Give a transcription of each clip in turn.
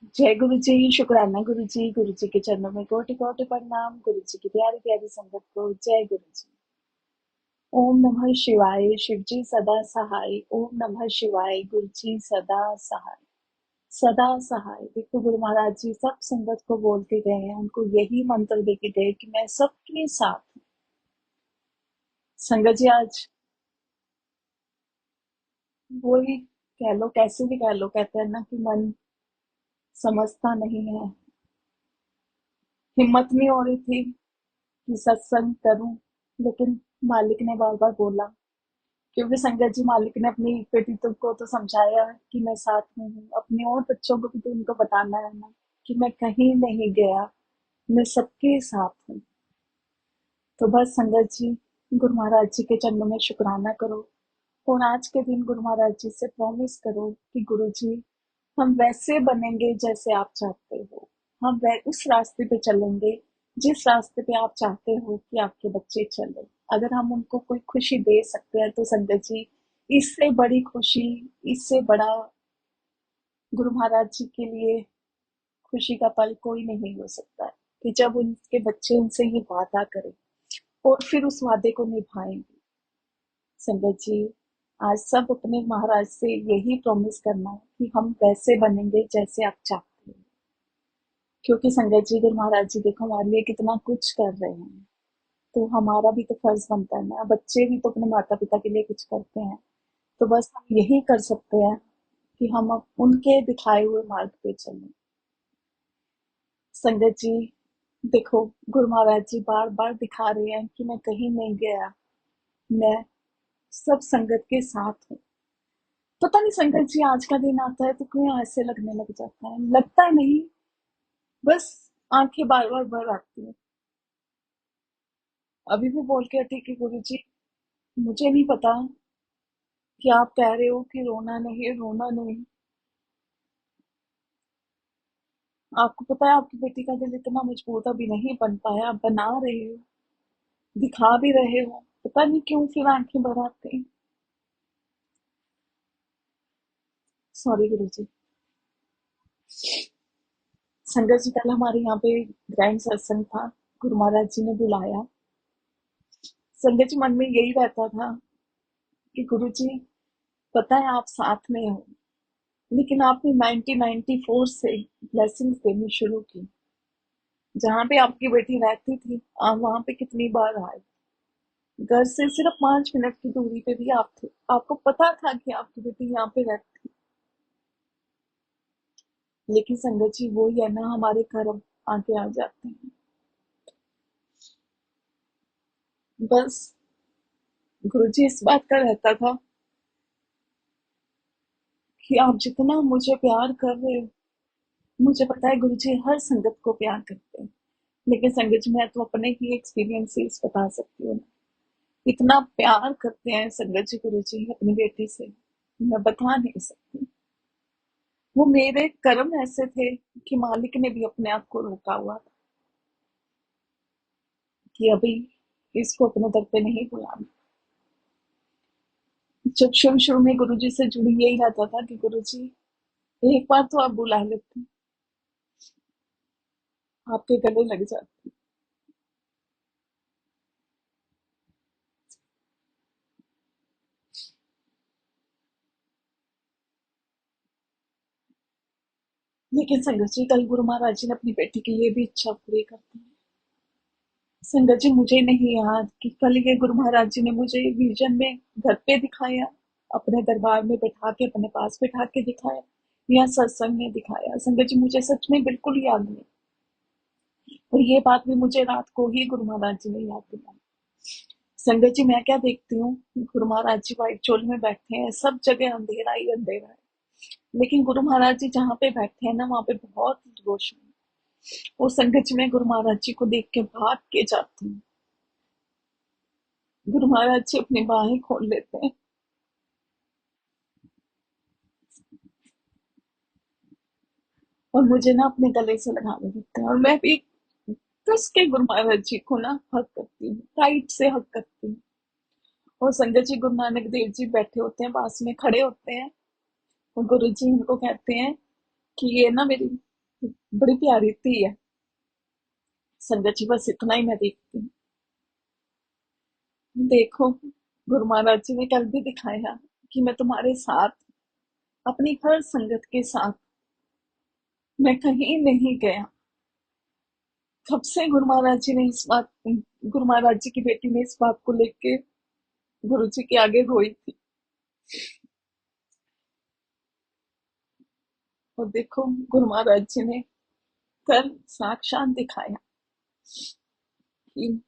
जय गुरु जी। शुक्राना गुरु जी। गुरु जी के चरणों में कोटि कोटि प्रणाम। गुरु जी की प्यारी प्यारी संगत को जय गुरु जी। ओम नमः शिवाय। शिव जी सदा सहाय। ओम नमः शिवाय। गुरु जी सदा सहाय। सदा सहाय। देखो गुरु महाराज जी सब संगत को बोलते गए हैं, उनको यही मंत्र देके गए कि मैं सबके साथ हूं। संगत जी आज वही कह लो, कैसे भी कह लो, कहते हैं ना कि मन समझता नहीं है। हिम्मत नहीं हो रही थी कि सत्संग करूं, लेकिन मालिक ने बार बार बोला, क्योंकि संगत जी मालिक ने अपनी बेटी को तो समझाया कि मैं साथ में हूँ, अपने और बच्चों को भी तो उनको बताना है ना कि मैं कहीं नहीं गया, मैं सबके साथ हूँ। तो बस संगत जी गुरु महाराज जी के चरणों में शुक्राना करो, और आज के दिन गुरु महाराज जी से प्रॉमिस करो कि गुरु जी हम वैसे बनेंगे जैसे आप चाहते हो। हम उस रास्ते पे चलेंगे जिस रास्ते पे आप चाहते हो कि आपके बच्चे चले। अगर हम उनको कोई खुशी दे सकते हैं तो संगत जी इससे बड़ी खुशी, इससे बड़ा गुरु महाराज जी के लिए खुशी का पल कोई नहीं हो सकता है कि जब उनके बच्चे उनसे ये वादा करें और फिर उस वादे को निभाएंगे। संगत जी आज सब अपने महाराज से यही प्रॉमिस करना है कि हम वैसे बनेंगे जैसे आप चाहते हैं, क्योंकि संगत जी गुरु महाराज जी देखो हमारे लिए कितना कुछ कर रहे हैं, तो हमारा भी तो फर्ज बनता है ना। बच्चे भी तो अपने माता पिता के लिए कुछ करते हैं, तो बस हम यही कर सकते हैं कि हम अब उनके दिखाए हुए मार्ग पे चलें। संगत जी देखो गुरु महाराज जी बार बार दिखा रहे हैं कि मैं कहीं नहीं गया, मैं सब संगत के साथ हूँ। पता नहीं संगत जी आज का दिन आता है तो क्यों ऐसे लगने लग जाता है, लगता नहीं, बस आंखें बार बार भर आती हैं। अभी भी बोल के हटी कि गुरु जी मुझे नहीं पता कि आप कह रहे हो कि रोना नहीं, रोना नहीं। आपको पता है आपकी बेटी का दिल इतना मजबूत अभी नहीं बन पाया, आप बना रहे हो, दिखा भी रहे हो, पता नहीं क्यों फिर आंखें भर आती हैं। सॉरी गुरु जी। संगत जी कल हमारे यहाँ पे ग्रैंड सत्संग था, गुरु महाराज जी ने बुलाया। संगत जी मन में यही रहता था कि गुरु जी पता है आप साथ में हो, लेकिन आपने 1994 से ब्लेसिंग्स देनी शुरू की। जहाँ पे आपकी बेटी रहती थी आप वहां पे कितनी बार आए, घर से सिर्फ 5 मिनट की दूरी पे भी आप थे, आपको पता था कि आपकी बेटी यहाँ पे रहती। लेकिन संगत जी वो ही है ना, हमारे कर्म आगे आ जाते हैं। बस गुरु जी इस बात का रहता था कि आप जितना मुझे प्यार कर रहे हो, मुझे पता है गुरु जी हर संगत को प्यार करते हैं, लेकिन संगत जी मैं तो अपने ही एक्सपीरियंसेस बता सकती हूँ। इतना प्यार करते हैं संगत जी गुरु जी अपनी बेटी से, मैं बता नहीं सकती। वो मेरे कर्म ऐसे थे कि मालिक ने भी अपने आप को रोका हुआ था कि अभी इसको अपने दर पे नहीं बुलाना। जब शुरू शुरू में गुरु जी से जुड़ी यही रहता था कि गुरु जी एक बार तो आप बुला लेते, आपके गले लग जाते। लेकिन संगत जी कल गुरु महाराज जी ने अपनी बेटी की ये भी इच्छा पूरी कर दी। संगत जी मुझे नहीं याद कि कल ये गुरु महाराज जी ने मुझे विजन में घर पे दिखाया, अपने दरबार में बैठा के अपने पास बैठा के दिखाया, या सत्संग में दिखाया। संगत जी मुझे सच में बिल्कुल याद नहीं, और ये बात भी मुझे रात को ही गुरु महाराज जी ने याद दिलाई। संगत जी मैं क्या देखती हूँ, गुरु महाराज जी व्हाइट चोल में बैठे हैं, सब जगह अंधेरा ही अंधेरा है, लेकिन गुरु महाराज जी जहाँ पे बैठे हैं ना वहां पे बहुत रोशनी है। और संगत जी मैं गुरु महाराज जी को देख के भाग के जाती हूँ। गुरु महाराज जी अपनी बाहें खोल लेते हैं और मुझे ना अपने गले से लगाने लगते हैं, और मैं भी कस के गुरु महाराज जी को ना हक करती हूँ, टाइट से हक करती हूँ। और संगत जी गुरु नानक देव जी बैठे होते हैं, पास में खड़े होते हैं, और गुरु जी उनको कहते हैं कि ये ना मेरी बड़ी प्यारी थी है। संगत जी बस इतना ही मैं देखती हूँ। देखो, गुरु महाराज जी ने कल भी दिखाया कि मैं तुम्हारे साथ, अपनी हर संगत के साथ, मैं कहीं नहीं गया। कब से गुरु महाराज जी ने इस बात, गुरु महाराज जी की बेटी ने इस बात को लेके गुरु जी के आगे रोई थी। और देखो, गुरु महाराज जी ने कल साक्षात दिखाया कि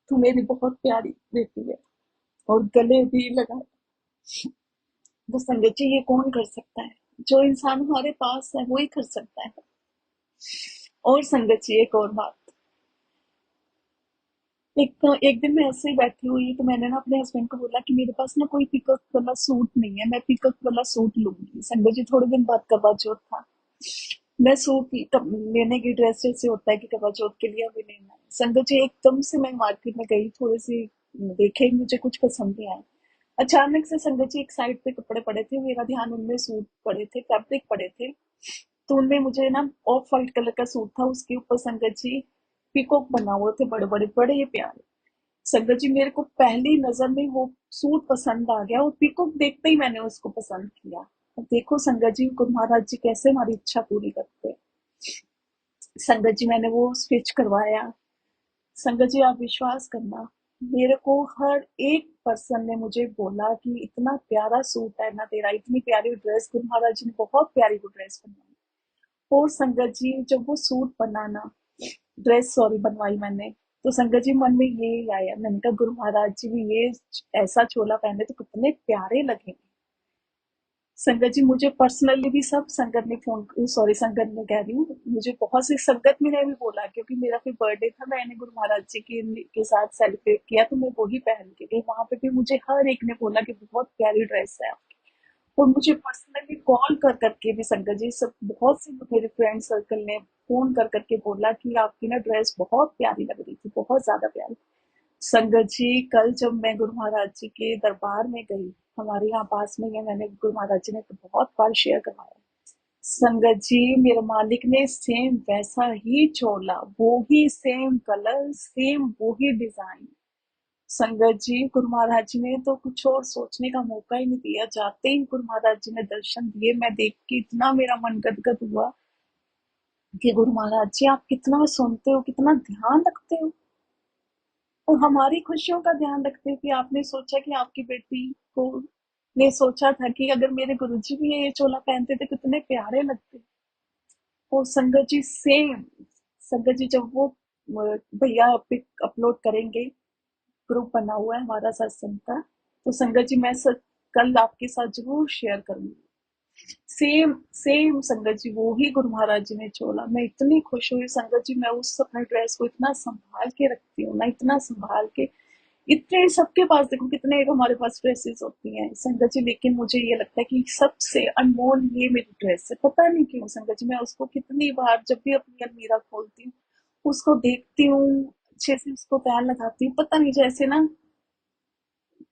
तू मेरी बहुत प्यारी बेटी है, और गले भी लगा। तो संगत जी, ये कौन कर सकता है? जो इंसान हमारे पास है वो ही कर सकता है। और संगत जी, एक और बात, एक दिन मैं ऐसे ही बैठी हुई तो मैंने ना अपने हस्बैंड को बोला कि मेरे पास ना कोई पिकअप वाला सूट नहीं है, मैं पिकअप वाला सूट लूंगी। संगत जी, थोड़े दिन बाद करवा चौथ था। मैं सूट लेने की ड्रेस जैसे होता है कि करवा चौथ के लिए हमें लेना है। संगत जी, एकदम से मैं मार्केट में गई, थोड़े से देखे, मुझे कुछ पसंद नहीं आया। अचानक से संगत जी एक साइड पे कपड़े पड़े थे, मेरा ध्यान उनमें सूट पड़े थे, फैब्रिक पड़े थे। तो उनमें मुझे ना ऑफ वाइट कलर का सूट था, उसके ऊपर संगत जी पीकॉक बना हुए थे, बड़े बड़े बड़े ही प्यारे। संगत जी, मेरे को पहली नजर में वो सूट पसंद आ गया, और पीकॉक देखते ही मैंने उसको पसंद किया। अब देखो संगत जी, गुरु महाराज जी कैसे हमारी इच्छा पूरी करते हैं। संगत जी, मैंने वो स्टिच करवाया। संगत जी, आप विश्वास करना, मेरे को हर एक पर्सन ने मुझे बोला कि इतना प्यारा सूट है ना तेरा, इतनी प्यारी ड्रेस, गुरु महाराज जी ने बहुत प्यारी वो ड्रेस बनवाई। और संगत जी, जब वो सूट बना ना, ड्रेस सॉरी बनवाई मैंने, तो संगत जी मन में ये आया, मैंने कहा गुरु महाराज जी भी ये ऐसा चोला पहने तो कितने प्यारे लगेंगे। संगत जी, मुझे पर्सनली भी सब संगत ने फोन, सॉरी संगत में कह रही हूँ, मुझे बहुत सी संगत में ने भी बोला, क्योंकि मेरा फिर बर्थडे था, मैंने गुरु महाराज जी के साथ सेलिब्रेट किया, तो मैं वही पहन के गई। वहां पे भी मुझे हर एक ने बोला कि बहुत प्यारी ड्रेस है। और मुझे पर्सनली कॉल कर करके भी संगत जी, सब बहुत से मेरे फ्रेंड सर्कल ने फोन कर करके बोला कि आपकी ना ड्रेस बहुत प्यारी लग रही थी, बहुत ज्यादा प्यारी। संगत जी, कल जब मैं गुरु महाराज जी के दरबार में गई, हमारे यहाँ पास में ही है, मैंने गुरु महाराज जी ने तो बहुत बार शेयर करवाया। संगत जी, मेरे मालिक ने सेम वैसा ही चोला, वो ही सेम कलर, सेम वो ही डिजाइन। संगत जी, गुरु महाराज जी ने तो कुछ और सोचने का मौका ही नहीं दिया, जाते ही गुरु महाराज जी ने दर्शन दिए। मैं देख के इतना मेरा मन गदगद हुआ कि गुरु महाराज जी, आप कितना सुनते हो, कितना ध्यान रखते हो, और हमारी खुशियों का ध्यान रखते हो, कि आपने सोचा कि आपकी बेटी को, ने सोचा था कि अगर मेरे गुरुजी भी ये चोला पहनते तो कितने प्यारे लगते। और संगत जी सेम, संगत जी जब वो भैया पिक अपलोड करेंगे, ग्रुप बना हुआ है हमारा सत्संग का, तो संगत जी मैं कल आपके साथ जरूर शेयर करूंगी। सेम सेम संगत जी, वो ही गुरु महाराज जी ने चोला। मैं इतनी खुश हुई संगत जी, मैं उस अपने ड्रेस को इतना संभाल के रखती हूँ ना, इतना संभाल के। इतने सबके पास देखो, कितने हमारे पास ड्रेसेस होती हैं संगत जी, लेकिन मुझे ये लगता है कि सबसे अनमोल ये मेरी ड्रेस है। पता नहीं क्यों संगत जी, मैं उसको कितनी बार जब भी अपनी अलमीरा खोलती हूँ, उसको देखती हूँ, अच्छे से उसको पैर लगाती हूँ, पता नहीं जैसे ना,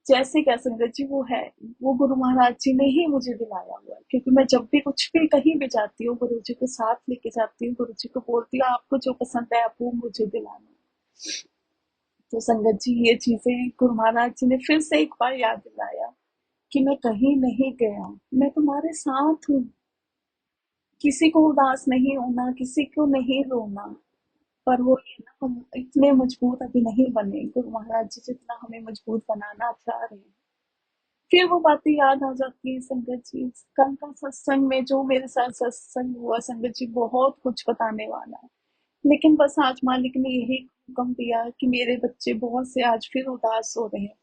जैसे क्या संगत जी, वो है, वो गुरु महाराज जी ने ही मुझे दिलाया हुआ है। क्योंकि मैं जब भी कुछ भी कहीं भी जाती हूँ, गुरु जी को साथ लेके जाती हूँ, गुरु जी को बोलती हूँ आपको जो पसंद है आप वो मुझे दिलाना। तो संगत जी, ये चीजें गुरु महाराज जी ने फिर से एक बार याद दिलाया कि मैं कहीं नहीं गया, मैं तुम्हारे साथ हूँ। किसी को उदास नहीं होना, किसी को नहीं रोना। पर वो ये ना, हम इतने मजबूत अभी नहीं बने, गुरु महाराज जी जितना हमें मजबूत बनाना चाह रहे हैं। फिर वो बातें याद आ जाती है संगत जी। कल का सत्संग में जो मेरे साथ सत्संग हुआ संगत जी, बहुत कुछ बताने वाला है, लेकिन बस आज मालिक ने यही हुक्म दिया कि मेरे बच्चे बहुत से आज फिर उदास हो रहे हैं,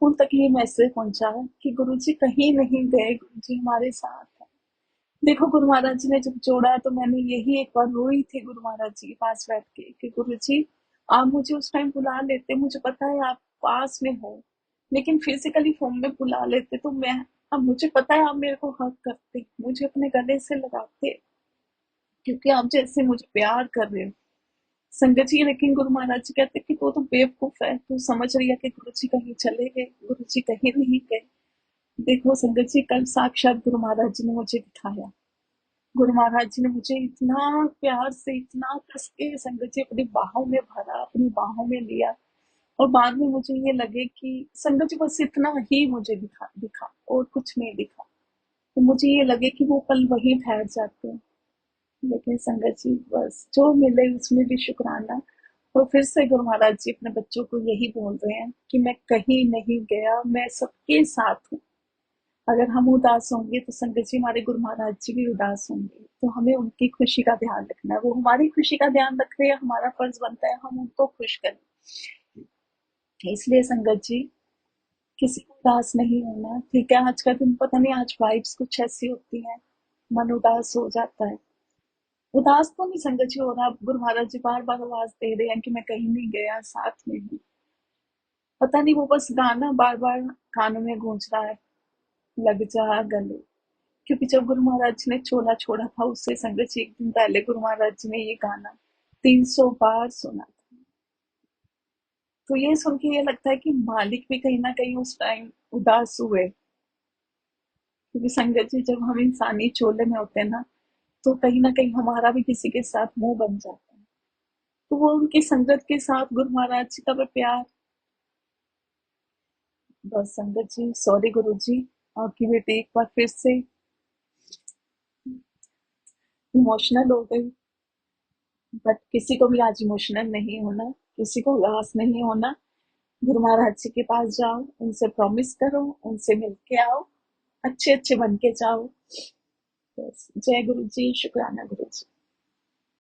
उन तक ये मैसेज पहुंचा कि गुरुजी कहीं नहीं गए, गुरुजी हमारे साथ है। देखो, गुरु महाराज जी ने जब जोड़ा तो मैंने यही एक बार रोई थी गुरु महाराज जी के पास बैठ के कि गुरुजी, आप मुझे उस टाइम बुला लेते, मुझे पता है आप पास में हो, लेकिन फिजिकली फॉर्म में बुला लेते तो मैं, अब मुझे पता है आप मेरे को हक करते, मुझे अपने गले से लगाते, क्योंकि आप जैसे मुझे प्यार कर रहे हो संगत जी। लेकिन गुरु महाराज जी कहते कि वो तो बेवकूफ है, तू समझ रही है कि गुरु जी कहीं चले गए, गुरु जी कहीं नहीं गए। देखो संगत जी, कल साक्षात गुरु महाराज जी ने मुझे दिखाया गुरु महाराज जी ने मुझे इतना प्यार से, इतना कस के संगत जी अपनी बाहों में भरा, अपनी बाहों में लिया। और बाद में मुझे ये लगे कि संगत जी बस इतना ही मुझे दिखा दिखा और कुछ नहीं दिखा। तो मुझे ये लगे कि वो पल वहीं ठहर जाते हैं। लेकिन संगत जी बस जो मिले उसमें भी शुक्राना। और फिर से गुरु महाराज जी अपने बच्चों को यही बोल रहे हैं कि मैं कहीं नहीं गया, मैं सबके साथ हूँ। अगर हम उदास होंगे तो संगत जी, हमारे गुरु महाराज जी भी उदास होंगे, तो हमें उनकी खुशी का ध्यान रखना है। वो हमारी खुशी का ध्यान रख रहे हैं, हमारा फर्ज बनता है हम उनको खुश करें। इसलिए संगत जी, किसी को उदास नहीं होना। ठीक है, आज का दिन पता नहीं, आज वाइब्स कुछ ऐसी होती हैं, मन उदास हो जाता है। उदास तो नहीं संगत जी हो रहा, गुरु महाराज जी बार बार आवाज दे रहे हैं कि मैं कहीं नहीं गया, साथ में हूँ। पता नहीं, वो बस गाना बार बार कानों में गूंज रहा है, लग जा गले। क्योंकि जब गुरु महाराज जी ने चोला छोड़ा था, उससे संगत जी एक दिन पहले गुरु महाराज जी ने ये गाना 300 बार सुना था। तो ये सुन के ये लगता है कि मालिक भी कहीं ना कहीं उस टाइम उदास हुए। क्योंकि संगत जी, जब हम इंसानी चोले में होते हैं ना, तो कहीं ना कहीं हमारा भी किसी के साथ मुंह बन जाता है। तो वो उनकी संगत के साथ गुरु महाराज जी का भी प्यार। बस संगत जी, सॉरी गुरु जी, आपकी बेटी एक बार फिर से इमोशनल हो गई। बट किसी को भी आज इमोशनल नहीं होना, किसी को उदास नहीं होना। गुरु महाराज जी के पास जाओ, उनसे प्रॉमिस करो, उनसे मिल के आओ, अच्छे अच्छे बन के जाओ। बस, जय गुरु जी, शुक्राना गुरु जी।